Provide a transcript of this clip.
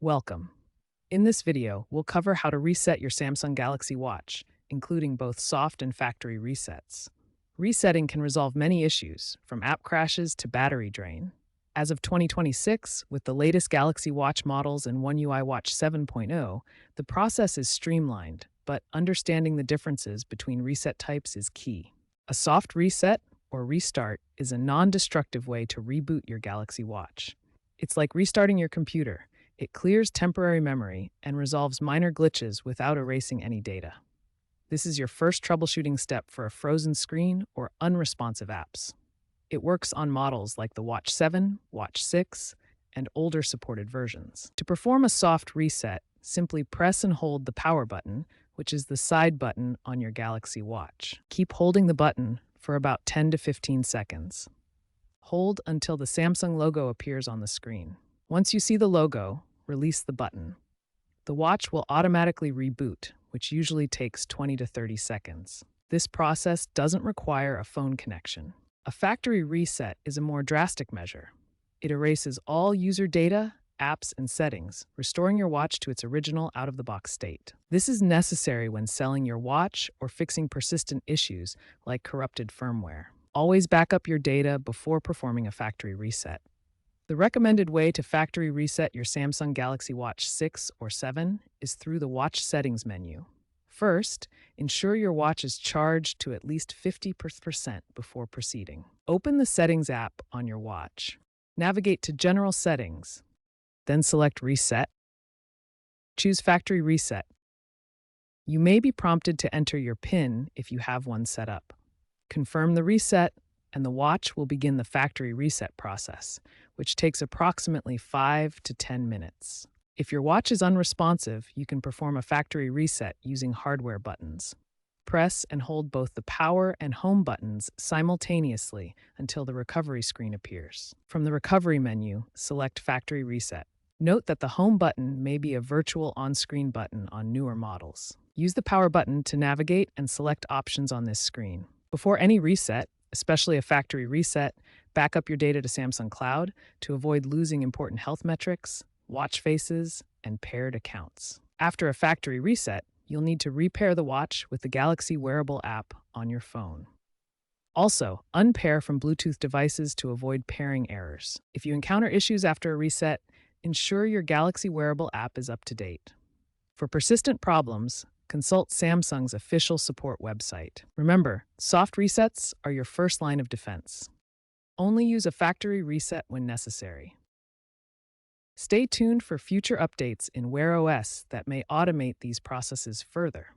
Welcome. In this video, we'll cover how to reset your Samsung Galaxy Watch, including both soft and factory resets. Resetting can resolve many issues, from app crashes to battery drain. As of 2026, with the latest Galaxy Watch models and One UI Watch 7.0, the process is streamlined, but understanding the differences between reset types is key. A soft reset, or restart, is a non-destructive way to reboot your Galaxy Watch. It's like restarting your computer. It clears temporary memory and resolves minor glitches without erasing any data. This is your first troubleshooting step for a frozen screen or unresponsive apps. It works on models like the Watch 7, Watch 6, and older supported versions. To perform a soft reset, simply press and hold the power button, which is the side button on your Galaxy Watch. Keep holding the button for about 10 to 15 seconds. Hold until the Samsung logo appears on the screen. Once you see the logo, release the button. The watch will automatically reboot, which usually takes 20 to 30 seconds. This process doesn't require a phone connection. A factory reset is a more drastic measure. It erases all user data, apps, and settings, restoring your watch to its original out-of-the-box state. This is necessary when selling your watch or fixing persistent issues like corrupted firmware. Always back up your data before performing a factory reset. The recommended way to factory reset your Samsung Galaxy Watch 6 or 7 is through the Watch Settings menu. First, ensure your watch is charged to at least 50% before proceeding. Open the Settings app on your watch. Navigate to General Settings, then select Reset. Choose Factory Reset. You may be prompted to enter your PIN if you have one set up. Confirm the reset, and the watch will begin the factory reset process, which takes approximately 5 to 10 minutes. If your watch is unresponsive, you can perform a factory reset using hardware buttons. Press and hold both the power and home buttons simultaneously until the recovery screen appears. From the recovery menu, select Factory Reset. Note that the home button may be a virtual on-screen button on newer models. Use the power button to navigate and select options on this screen. Before any reset, especially a factory reset, back up your data to Samsung Cloud to avoid losing important health metrics, watch faces, and paired accounts. After a factory reset, you'll need to repair the watch with the Galaxy Wearable app on your phone. Also, unpair from Bluetooth devices to avoid pairing errors. If you encounter issues after a reset, ensure your Galaxy Wearable app is up to date. For persistent problems, consult Samsung's official support website. Remember, soft resets are your first line of defense. Only use a factory reset when necessary. Stay tuned for future updates in Wear OS that may automate these processes further.